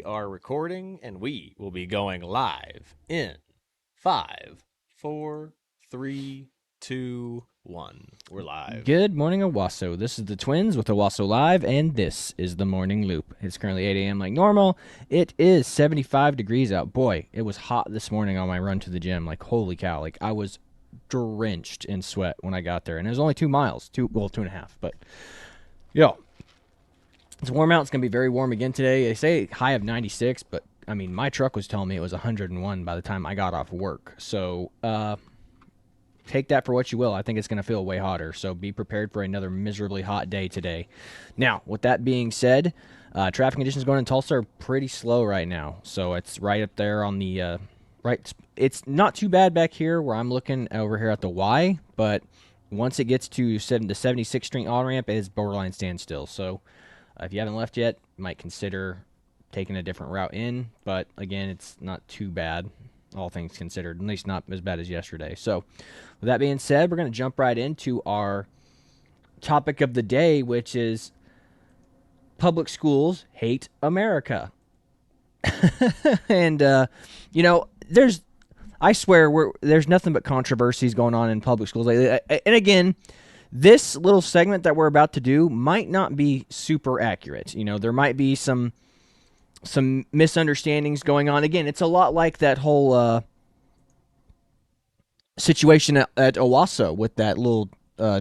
We are recording, and we will be going live in 5, 4, 3, 2, 1. We're live. Good morning, Owasso. This is the Twins with Owasso Live, and this is the Morning Loop. It's currently 8 a.m. like normal. It is 75 degrees out. Boy, it was hot this morning on my run to the gym. Like, holy cow. Like, I was drenched in sweat when I got there. And it was only 2 miles. 2.5. But, yo, it's warm out. It's going to be very warm again today. They say high of 96, but, I mean, my truck was telling me it was 101 by the time I got off work. So, take that for what you will. I think it's going to feel way hotter, so be prepared for another miserably hot day today. Now, with that being said, traffic conditions going in Tulsa are pretty slow right now, so it's right up there on the right. It's not too bad back here where I'm looking over here at the Y, but once it gets to the 76th Street on-ramp, it is borderline standstill. So if you haven't left yet, you might consider taking a different route in, but again, it's not too bad, all things considered, at least not as bad as yesterday. So with that being said, we're going to jump right into our topic of the day, which is public schools hate America. And, I swear, there's nothing but controversies going on in public schools lately. And again, this little segment that we're about to do might not be super accurate. You know, there might be some misunderstandings going on. Again, it's a lot like that whole situation at Owasso with that little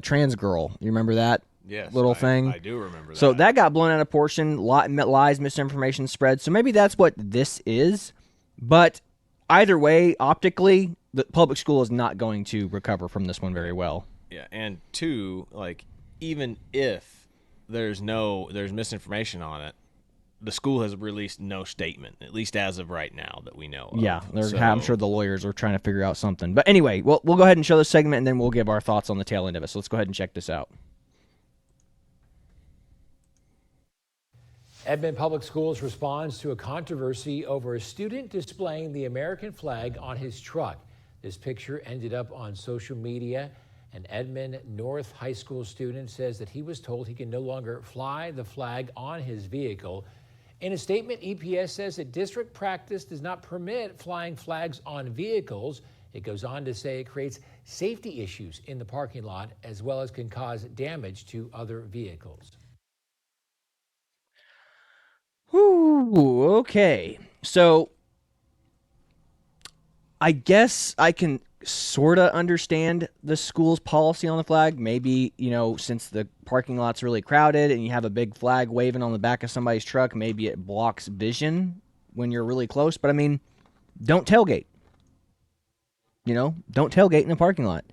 trans girl. You remember that? Yes, little thing? I do remember that. So that got blown out of proportion. Lies, misinformation spread. So maybe that's what this is. But either way, optically, the public school is not going to recover from this one very well. Yeah, and two, like, even if there's misinformation on it, the school has released no statement, at least as of right now that we know of. Yeah, I'm sure the lawyers are trying to figure out something. But anyway, we'll go ahead and show this segment, and then we'll give our thoughts on the tail end of it. So let's go ahead and check this out. Edmond Public Schools responds to a controversy over a student displaying the American flag on his truck. This picture ended up on social media. An Edmond North High School student says that he was told he can no longer fly the flag on his vehicle. In a statement, EPS says that district practice does not permit flying flags on vehicles. It goes on to say it creates safety issues in the parking lot as well as can cause damage to other vehicles. Ooh, okay. So I guess I can sort of understand the school's policy on the flag. Maybe, since the parking lot's really crowded and you have a big flag waving on the back of somebody's truck, maybe it blocks vision when you're really close. But, I mean, don't tailgate. Don't tailgate in the parking lot.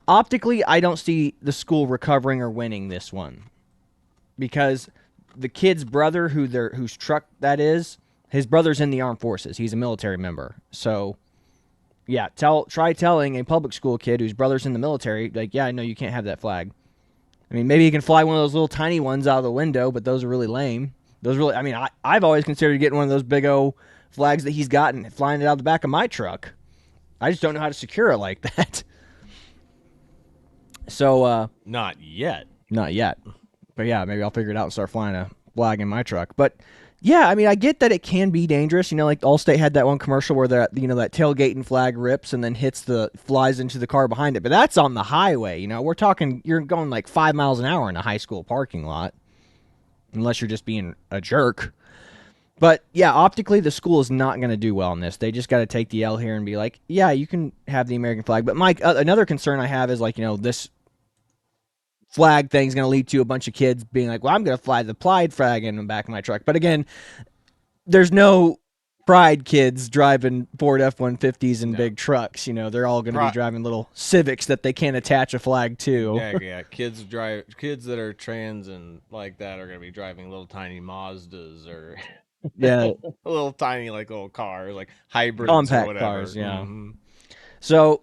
Optically, I don't see the school recovering or winning this one because the kid's brother, whose truck that is, his brother's in the armed forces. He's a military member. So, yeah, try telling a public school kid whose brother's in the military, like, yeah, I know you can't have that flag. I mean, maybe you can fly one of those little tiny ones out of the window, but those are really lame. I've always considered getting one of those big old flags that he's gotten, flying it out the back of my truck. I just don't know how to secure it like that. So, Not yet. Not yet. But yeah, maybe I'll figure it out and start flying a flag in my truck. But yeah, I mean, I get that it can be dangerous. Like Allstate had that one commercial where that tailgating flag rips and then flies into the car behind it. But that's on the highway. We're talking, you're going like 5 miles an hour in a high school parking lot, unless you're just being a jerk. But yeah, optically, the school is not going to do well in this. They just got to take the L here and be like, yeah, you can have the American flag. But Mike, another concern I have is this flag thing's going to lead to a bunch of kids being like, well, I'm going to fly the Pride flag in the back of my truck. But again, there's no Pride kids driving Ford F-150s and big trucks. They're all going to be driving little Civics that they can't attach a flag to. Yeah. Kids that are trans and like that are going to be driving little tiny Mazdas or yeah, little tiny little cars, like hybrids compact or whatever. Cars. Yeah. Mm-hmm. So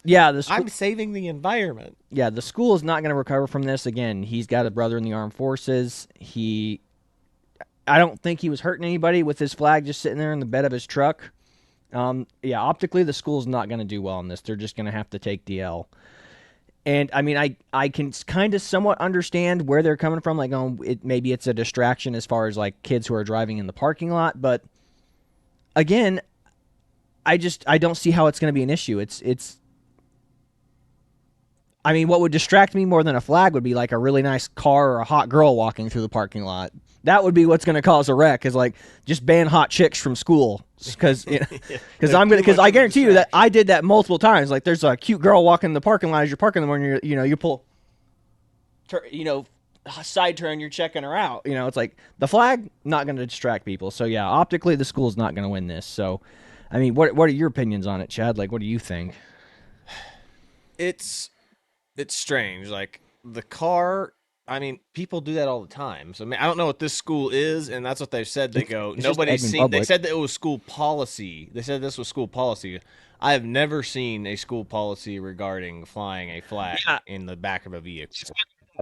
yeah, I'm saving the environment. Yeah, the school is not going to recover from this. Again, he's got a brother in the armed forces. I don't think he was hurting anybody with his flag just sitting there in the bed of his truck. Yeah, optically, the school's not going to do well in this. They're just going to have to take the L. And I mean, I can kind of somewhat understand where they're coming from. Like, maybe it's a distraction as far as like kids who are driving in the parking lot. But again, I don't see how it's going to be an issue. I mean, what would distract me more than a flag would be like a really nice car or a hot girl walking through the parking lot. That would be what's going to cause a wreck. Is like just ban hot chicks from school because I guarantee you that I did that multiple times. Like there's a cute girl walking in the parking lot as you're parking them when you pull, side turn, you're checking her out. It's like the flag not going to distract people. So yeah, optically the school's not going to win this. So, I mean, what are your opinions on it, Chad? Like, what do you think? It's strange. Like the car, I mean, people do that all the time. So I mean, I don't know what this school is, and that's what they've said. They go, nobody's seen. Public. They said that it was school policy. They said this was school policy. I have never seen a school policy regarding flying a flag in the back of a vehicle.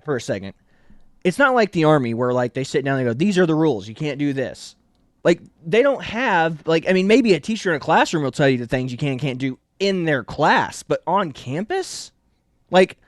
For a second, it's not like the Army where like they sit down and they go, these are the rules. You can't do this. Like they don't have like, I mean, maybe a teacher in a classroom will tell you the things you can and can't do in their class, but on campus, like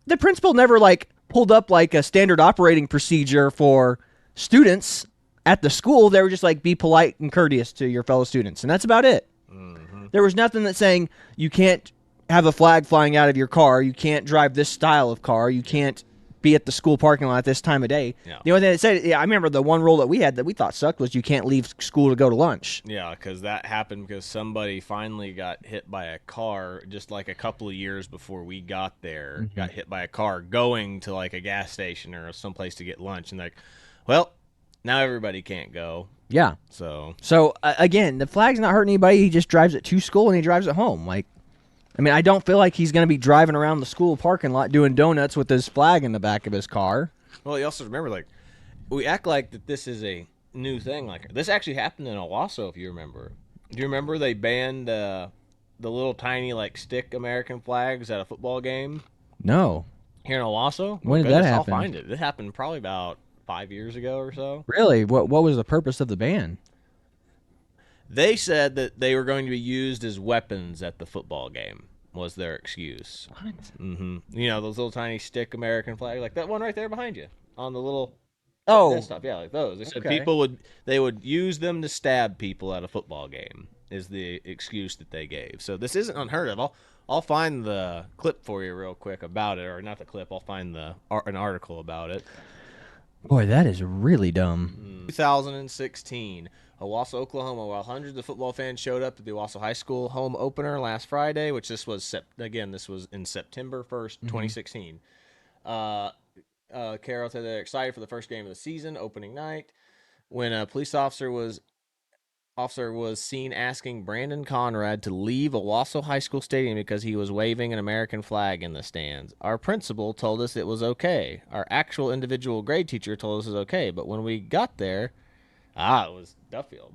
the principal never like pulled up like a standard operating procedure for students at the school. They were just like, be polite and courteous to your fellow students. And that's about it. Mm-hmm. There was nothing that's saying you can't have a flag flying out of your car. You can't drive this style of car. You can't be at the school parking lot at this time of day. Yeah. The only thing that said, I remember the one rule that we had that we thought sucked was you can't leave school to go to lunch. Yeah, because that happened because somebody finally got hit by a car just like a couple of years before we got there. Mm-hmm. Got hit by a car going to like a gas station or someplace to get lunch. And like, well, now everybody can't go. Yeah. So again, the flag's not hurting anybody. He just drives it to school and he drives it home. Like, I mean, I don't feel like he's going to be driving around the school parking lot doing donuts with his flag in the back of his car. Well, you also remember, like, we act like that this is a new thing. Like, this actually happened in Owasso, if you remember. Do you remember they banned the little tiny, like, stick American flags at a football game? No. Here in Owasso? When did that happen? I'll find it. It happened probably about 5 years ago or so. Really? What was the purpose of the ban? They said that they were going to be used as weapons at the football game, was their excuse. What? Mm-hmm. You know, those little tiny stick American flags, like that one right there behind you on the little desktop. Yeah, like those. They said they would use them to stab people at a football game is the excuse that they gave. So this isn't unheard of. I'll find the clip for you real quick about it, or not the clip. I'll find an article about it. Boy, that is really dumb. 2016. Owasso, Oklahoma, while hundreds of football fans showed up at the Owasso High School home opener last Friday, which this was in September 1st, 2016. Carroll said they're excited for the first game of the season, opening night, when a police officer was seen asking Brandon Conrad to leave Owasso High School Stadium because he was waving an American flag in the stands. Our principal told us it was okay. Our actual individual grade teacher told us it was okay, but when we got there, it was Duffield.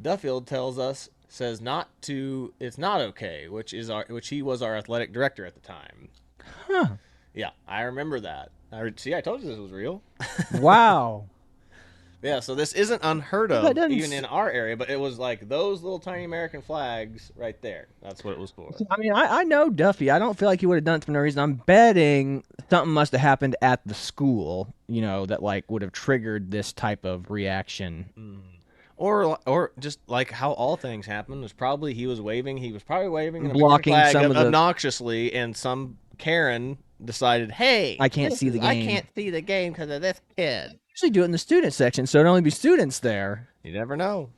Duffield says it's not okay, which he was our athletic director at the time. Huh. Yeah, I remember that. I told you this was real. Wow. Yeah, so this isn't unheard of even in our area, but it was like those little tiny American flags right there. That's what it was for. I mean, I know Duffy. I don't feel like he would have done it for no reason. I'm betting something must have happened at the school, that like would have triggered this type of reaction. Mm. Or just like how all things happen was probably he was probably waving an blocking flag some of obnoxiously, and some Karen decided, hey, I can't see the game. I can't see the game because of this kid. Usually do it in the student section, so it'd only be students there. You never know.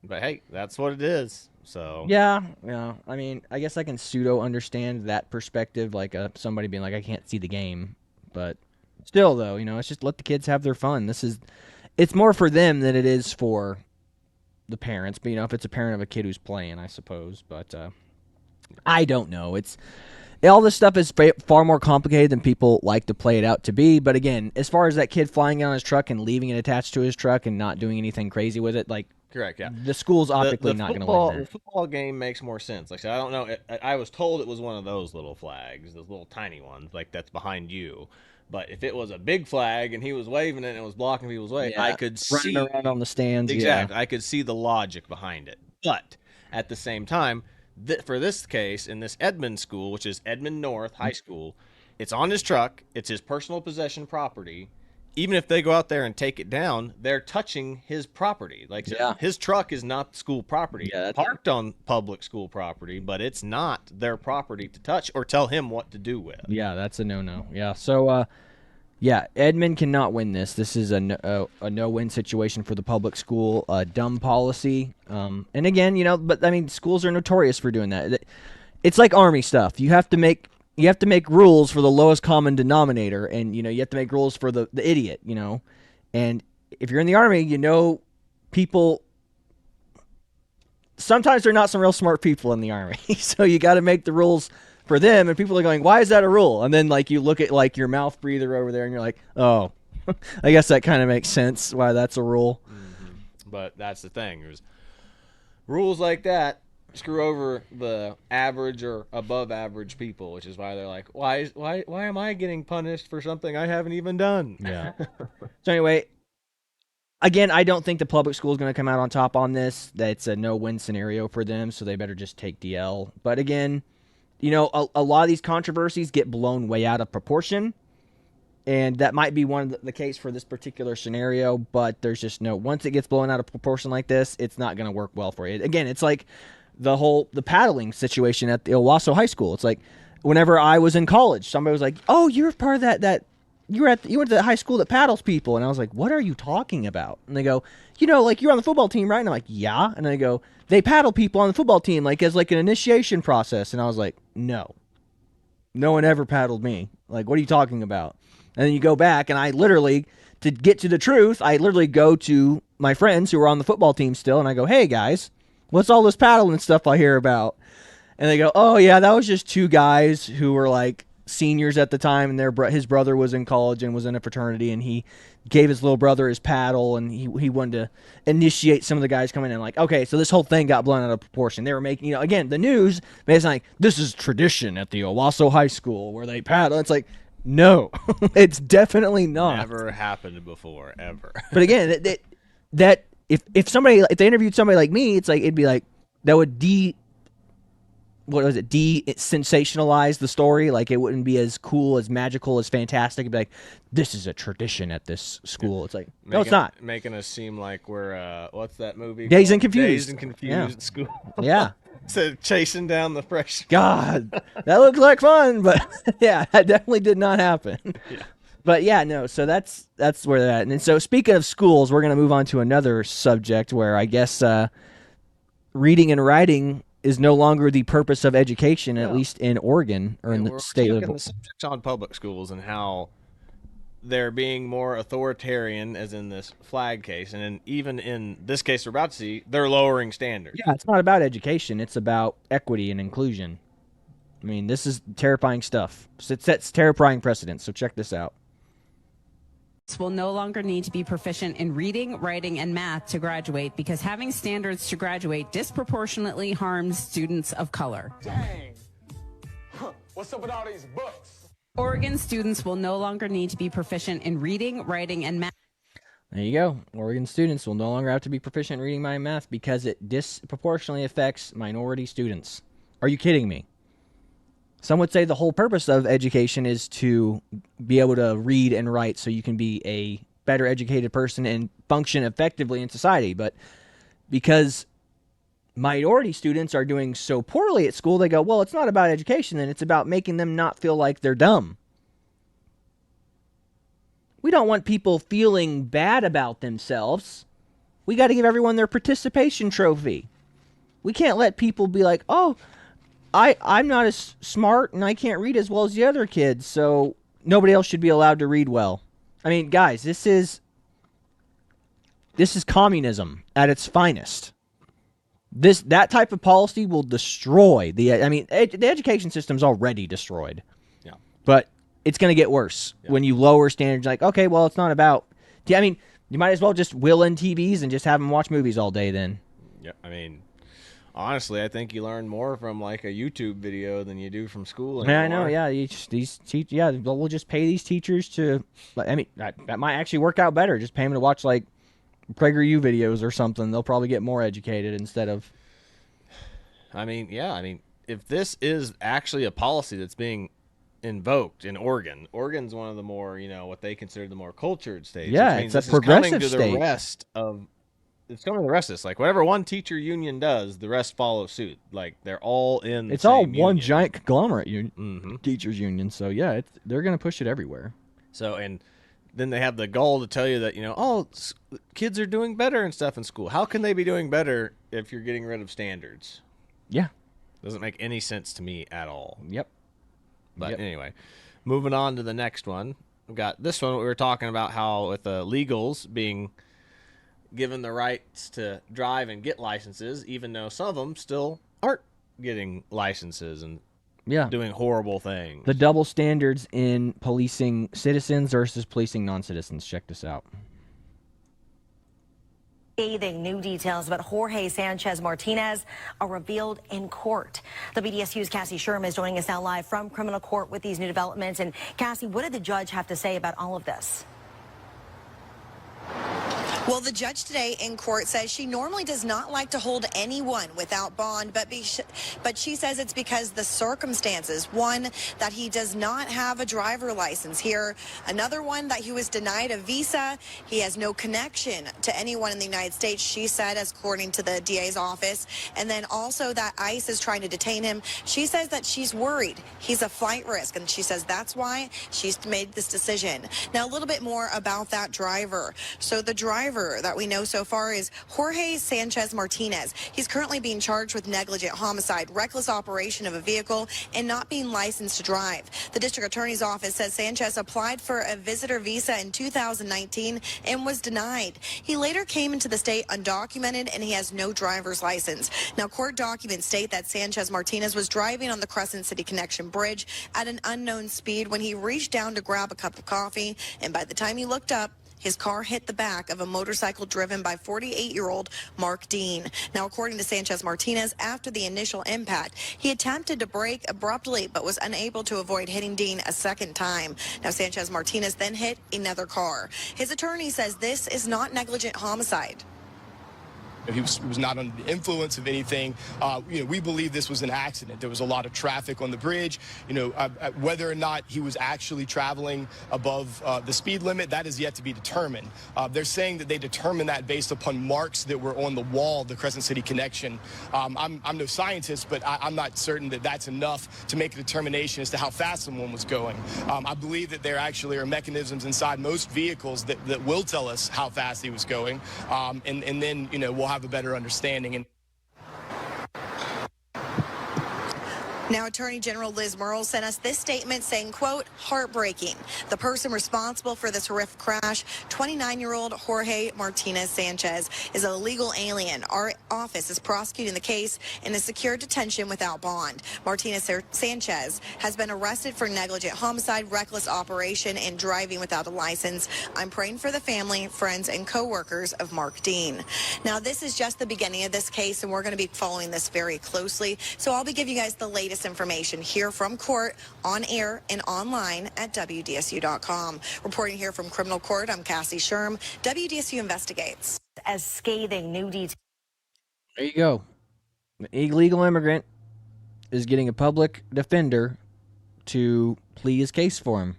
But hey, that's what it is. So yeah. I mean, I guess I can pseudo understand that perspective, like somebody being like, I can't see the game. But still, though, it's just let the kids have their fun. It's more for them than it is for the parents. But if it's a parent of a kid who's playing, I suppose. But I don't know. All this stuff is far more complicated than people like to play it out to be. But again, as far as that kid flying on his truck and leaving it attached to his truck and not doing anything crazy with it, like, correct, yeah. The school's optically not going to win that. The football game makes more sense. Like I said, I don't know. I was told it was one of those little flags, those little tiny ones, like that's behind you. But if it was a big flag and he was waving it and it was blocking people's way, I could see running around on the stands. Exactly, yeah. I could see the logic behind it. But at the same time, for this case, in this Edmond school, which is Edmond North High School, it's on his truck. It's his personal possession property. Even if they go out there and take it down, they're touching his property. Like Yeah. his truck is not school property. Yeah, It's parked on public school property, but it's not their property to touch or tell him what to do with. Yeah, that's a no-no. Yeah, so yeah, Edmond cannot win this. This is a no-win situation for the public school. Dumb policy. And again, but I mean, schools are notorious for doing that. It's like Army stuff. You have to make rules for the lowest common denominator, and you have to make rules for the idiot. And if you're in the Army, people. Sometimes they're not some real smart people in the Army, so you got to make the rules for them, and people are going, why is that a rule? And then you look at your mouth breather over there and you're like, oh, I guess that kind of makes sense why that's a rule. Mm-hmm. But that's the thing. There's rules like that screw over the average or above average people, which is why they're like, why am I getting punished for something I haven't even done? Yeah. So anyway, again, I don't think the public school is going to come out on top on this. That's a no-win scenario for them, so they better just take DL. But again, a lot of these controversies get blown way out of proportion, and that might be one of the case for this particular scenario, but there's just once it gets blown out of proportion like this, it's not going to work well for you. Again, it's like the paddling situation at the Owasso High School. It's like whenever I was in college, somebody was like, oh, you're part of that you went to the high school that paddles people. And I was like, what are you talking about? And they go, like you're on the football team, right? And I'm like, yeah. And they go, they paddle people on the football team as an initiation process. And I was like, no one ever paddled me. Like, what are you talking about? And then you go back, and I literally, to get to the truth, I literally go to my friends who are on the football team still, and I go, hey guys, what's all this paddling stuff I hear about? And they go, oh yeah, that was just two guys who were like seniors at the time, and his brother was in college and was in a fraternity, and he gave his little brother his paddle, and he wanted to initiate some of the guys coming in. Like, okay, so this whole thing got blown out of proportion. They were making, again, the news made it sound like this is tradition at the Owasso High School where they paddle. It's like, no, it's definitely not. Never happened before, ever. But again, that if they interviewed somebody like me, it's like it'd be like that would sensationalize the story. Like, it wouldn't be as cool, as magical, as fantastic. It'd be like, this is a tradition at this school. It's like, no, it's not. Making us seem like we're what's that movie? Dazed and Confused. Dazed and Confused at school. Yeah. So chasing down the fresh. God, that looks like fun, but yeah, that definitely did not happen. Yeah. But yeah, no. So that's where they're at. And so speaking of schools, we're gonna move on to another subject where I guess reading and writing is no longer the purpose of education, at least in Oregon or in the state of the subject on public schools and how they're being more authoritarian, as in this flag case, and even in this case we're about to see, they're lowering standards. Yeah, it's not about education; it's about equity and inclusion. I mean, this is terrifying stuff. It sets terrifying precedents. So check this out. Will no longer need to be proficient in reading, writing, and math to graduate because having standards to graduate disproportionately harms students of color. Dang. What's up with all these books? Oregon students will no longer need to be proficient in reading, writing, and math. There you go. Oregon students will no longer have to be proficient in reading, and math because it disproportionately affects minority students. Are you kidding me? Some would say the whole purpose of education is to be able to read and write so you can be a better educated person and function effectively in society. But because minority students are doing so poorly at school, they go, well, it's not about education, then it's about making them not feel like they're dumb. We don't want people feeling bad about themselves. We got to give everyone their participation trophy. We can't let people be like, oh, I'm not as smart and I can't read as well as the other kids, so nobody else should be allowed to read well. I mean, guys, this is communism at its finest. That type of policy will destroy the education system's already destroyed. Yeah. But it's going to get worse when you lower standards. Like, okay, well, it's not about. I mean, you might as well just will in TVs and just have them watch movies all day then. Yeah, I mean, honestly, I think you learn more from like a YouTube video than you do from school anymore. Yeah, I know. Yeah, we'll just pay these teachers to. I mean, that might actually work out better. Just pay them to watch like PragerU videos or something. They'll probably get more educated instead of. I mean, yeah. I mean, if this is actually a policy that's being invoked in Oregon. Oregon's one of the more, what they consider the more cultured states. Yeah, which means it's a this is coming progressive to the state. rest of. It's coming to the rest of this. Like whatever one teacher union does, the rest follow suit. Like they're all in the It's all same one union. giant conglomerate Mm-hmm. teachers union. So yeah, they're gonna push it everywhere. So and then they have the goal to tell you that kids are doing better and stuff in school. How can they be doing better if you're getting rid of standards? Yeah. Doesn't make any sense to me at all. Yep. But Yep. anyway, moving on to the next one. We've got this one. We were talking about how with legals being given the rights to drive and get licenses, even though some of them still aren't getting licenses and Yeah. doing horrible things. The double standards in policing citizens versus policing non-citizens. Check this out. Scathing new details about Jorge Sanchez Martinez are revealed in court. WDSU's Cassie Sherm is joining us now live from criminal court with these new developments. And Cassie, what did the judge have to say about all of this? Well, the judge today in court says she normally does not like to hold anyone without bond, but she says it's because the circumstances. One, that he does not have a driver license here. Another one, that he was denied a visa. He has no connection to anyone in the United States, she said, as according to the DA's office. And then also that ICE is trying to detain him. She says that she's worried he's a flight risk, and she says that's why she's made this decision. Now, a little bit more about that driver. So the driver that we know so far is Jorge Sanchez Martinez. He's currently being charged with negligent homicide, reckless operation of a vehicle, and not being licensed to drive. The district attorney's office says Sanchez applied for a visitor visa in 2019 and was denied. He later came into the state undocumented, and he has no driver's license. Now, court documents state that Sanchez Martinez was driving on the Crescent City Connection Bridge at an unknown speed when he reached down to grab a cup of coffee, and by the time he looked up, his car hit the back of a motorcycle driven by 48-year-old Mark Dean. Now, according to Sanchez Martinez, after the initial impact, he attempted to brake abruptly but was unable to avoid hitting Dean a second time. Now, Sanchez Martinez then hit another car. His attorney says this is not negligent homicide. He was not under the influence of anything. We believe this was an accident. There was a lot of traffic on the bridge. Whether or not he was actually traveling above the speed limit, that is yet to be determined. They're saying that they determined that based upon marks that were on the wall, the Crescent City connection. I'm no scientist, but I'm not certain that that's enough to make a determination as to how fast someone was going. I believe that there actually are mechanisms inside most vehicles that will tell us how fast he was going, and then we'll have a better understanding. And now, Attorney General Liz Murrell sent us this statement saying, quote, heartbreaking. The person responsible for this horrific crash, 29-year-old Jorge Martinez Sanchez, is a legal alien. Our office is prosecuting the case in a secure detention without bond. Martinez Sanchez has been arrested for negligent homicide, reckless operation, and driving without a license. I'm praying for the family, friends, and co-workers of Mark Dean. Now, this is just the beginning of this case, and we're going to be following this very closely. So I'll be giving you guys the latest information here from court, on air, and online at WDSU.com. Reporting here from criminal court, I'm Cassie Sherm. WDSU investigates. As scathing new details. There you go. An illegal immigrant is getting a public defender to plead his case for him.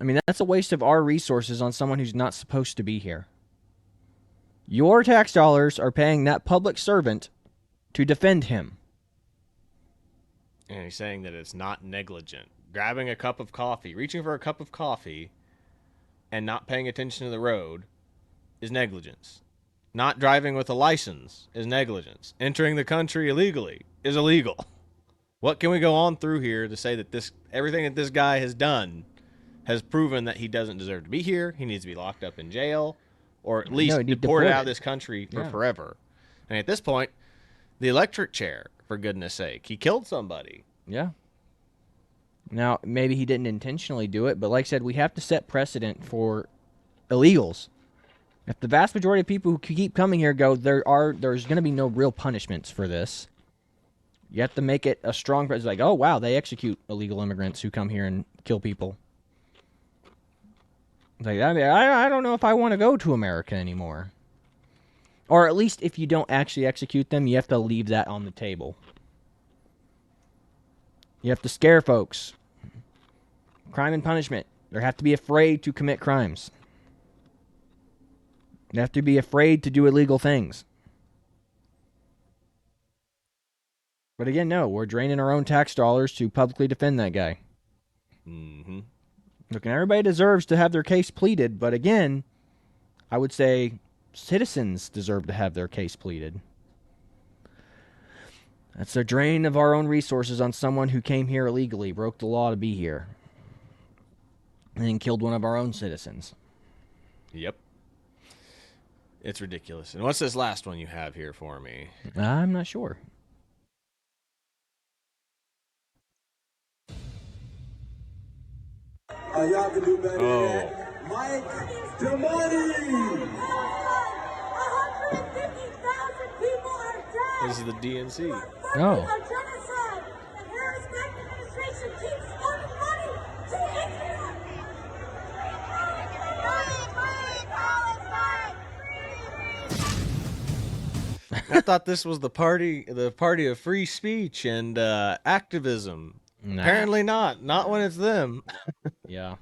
I mean, that's a waste of our resources on someone who's not supposed to be here. Your tax dollars are paying that public servant to defend him. And he's saying that it's not negligent. Grabbing a cup of coffee, reaching for a cup of coffee, and not paying attention to the road is negligence. Not driving with a license is negligence. Entering the country illegally is illegal. What can we go on through here to say that everything that this guy has done has proven that he doesn't deserve to be here? He needs to be locked up in jail, or at least deported out of this country for forever. And at this point, the electric chair, for goodness sake. He killed somebody. Yeah. Now, maybe he didn't intentionally do it, but like I said, we have to set precedent for illegals. If the vast majority of people who keep coming here go, there's going to be no real punishments for this. You have to make it a strong precedent. Like, oh, wow, they execute illegal immigrants who come here and kill people. Like, I mean, I don't know if I want to go to America anymore. Or at least if you don't actually execute them, you have to leave that on the table. You have to scare folks Crime and punishment. They have to be afraid to commit crimes. They have to be afraid to do illegal things. But again, no, we're draining our own tax dollars to publicly defend that guy. Mm-hmm. Look, and everybody deserves to have their case pleaded, but again, I would say citizens deserve to have their case pleaded. That's a drain of our own resources on someone who came here illegally, broke the law to be here, and then killed one of our own citizens. Yep. It's ridiculous. And what's this last one you have here for me? I'm not sure. Y'all can do better. Oh. Mike Damani. 150,000 people are dead. This is the DNC. Oh. A genocide. The Harris-Biden administration keeps spending money to Israel. I thought this was the party of free speech and activism. Nah. Apparently not. Not when it's them. Yeah.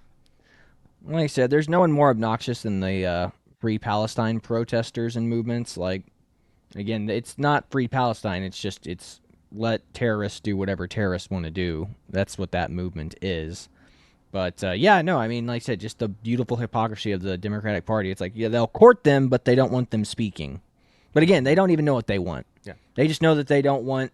Like I said, there's no one more obnoxious than the Free Palestine protesters and movements. Like, again, it's not Free Palestine. It's let terrorists do whatever terrorists want to do. That's what that movement is. But, yeah, no, I mean, like I said, just the beautiful hypocrisy of the Democratic Party. It's like, yeah, they'll court them, but they don't want them speaking. But again, they don't even know what they want. Yeah. They just know that they don't want...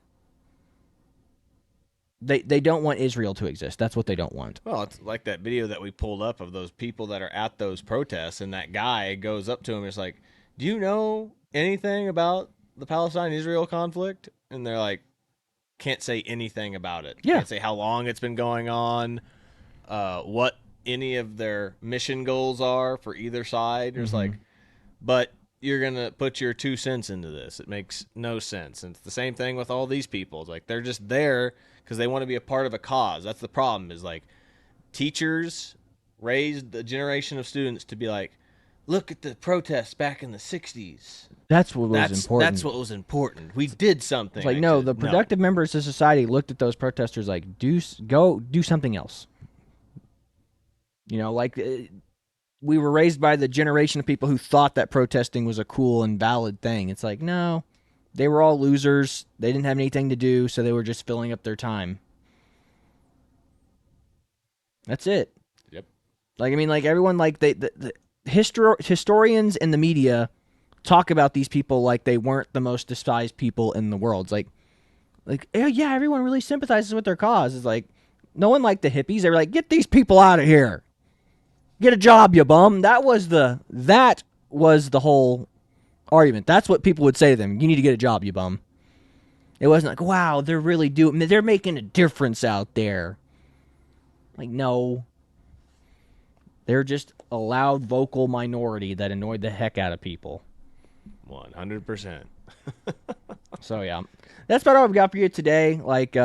They don't want Israel to exist. That's what they don't want. Well, it's like that video that we pulled up of those people that are at those protests, and that guy goes up to him and is like, do you know anything about the Palestine-Israel conflict? And they're like, can't say anything about it. Yeah. Can't say how long it's been going on, what any of their mission goals are for either side. It's like, but you're going to put your 2 cents into this. It makes no sense. And it's the same thing with all these people. It's like they're just there because they want to be a part of a cause. That's the problem, is like teachers raised a generation of students to be like, look at the protests back in the 60s. That's what was important. That's what was important. We did something. It's like, no, the productive members of society looked at those protesters like, go do something else. You know, like we were raised by the generation of people who thought that protesting was a cool and valid thing. It's like, no, they were all losers. They didn't have anything to do, so they were just filling up their time. That's it. Yep. Like, I mean, like everyone, like the historians and the media talk about these people like they weren't the most despised people in the world. It's like, yeah, everyone really sympathizes with their cause. It's like, no one liked the hippies. They were like, get these people out of here. Get a job, you bum. That was the whole argument. That's what people would say to them. You need to get a job, you bum. It wasn't like, wow, they're making a difference out there. Like, no. They're just a loud, vocal minority that annoyed the heck out of people. 100%. So, yeah. That's about all we've got for you today. Like,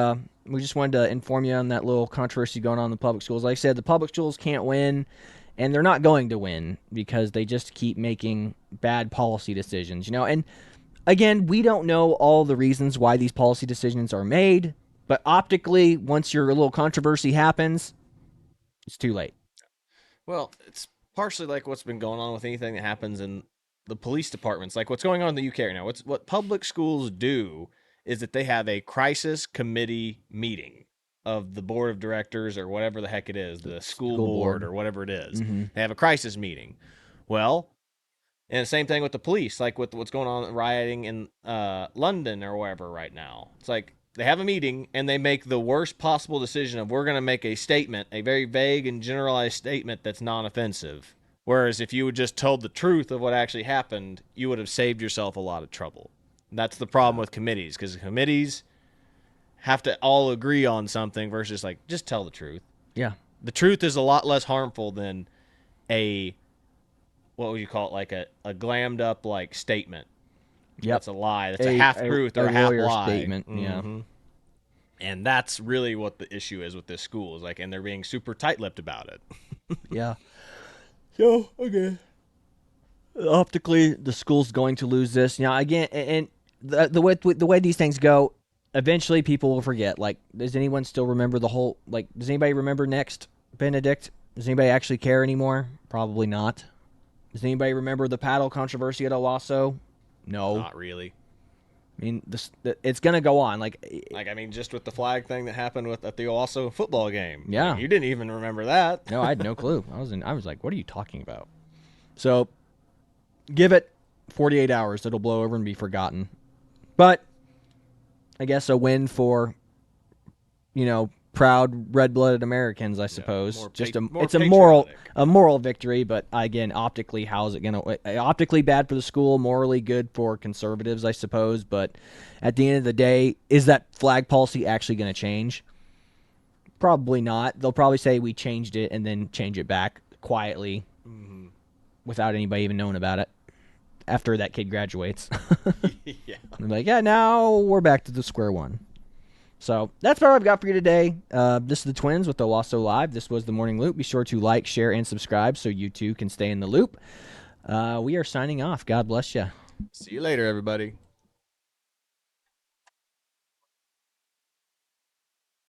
we just wanted to inform you on that little controversy going on in the public schools. Like I said, the public schools can't win, and they're not going to win because they just keep making bad policy decisions, you know. And, again, we don't know all the reasons why these policy decisions are made, but optically, once your little controversy happens, it's too late. Well, it's partially like what's been going on with anything that happens in the police departments, like what's going on in the UK right now. What public schools do is that they have a crisis committee meeting of the board of directors or whatever the heck it is, the school board or whatever it is. Mm-hmm. They have a crisis meeting. Well, and the same thing with the police, like with what's going on rioting in London or wherever right now. It's like they have a meeting and they make the worst possible decision of, we're going to make a statement, a very vague and generalized statement that's non-offensive. Whereas if you had just told the truth of what actually happened, you would have saved yourself a lot of trouble. That's the problem with committees, because committees have to all agree on something versus like, just tell the truth. Yeah. The truth is a lot less harmful than what would you call it, like a glammed up like statement. Yep. That's a lie. That's a half truth or a half lie statement. Mm-hmm. Yeah. And that's really what the issue is with this school, is like, and they're being super tight-lipped about it. Yeah. So, okay. Optically, the school's going to lose this. Now, again, and the way these things go, eventually people will forget. Like, does anyone still remember does anybody remember Next? Benedict. Does anybody actually care anymore? Probably not. Does anybody remember the paddle controversy at Owasso? No. Not really. I mean, it's going to go on. I mean, just with the flag thing that happened at the Owasso football game. Yeah. You didn't even remember that. No, I had no clue. I was like, what are you talking about? So, give it 48 hours. It'll blow over and be forgotten. But I guess a win for, proud red-blooded Americans, I suppose. It's a moral victory, but again, optically, how's it gonna? Optically bad for the school, morally good for conservatives, I suppose. But at the end of the day, is that flag policy actually going to change? Probably not. They'll probably say we changed it and then change it back quietly, without anybody even knowing about it. After that kid graduates, Yeah. I'm like, yeah, now we're back to the square one. So that's what I've got for you today. This is the Twins with Owasso Live. This was the Morning Loop. Be sure to like, share, and subscribe so you too can stay in the loop. We are signing off. God bless you. See you later, everybody.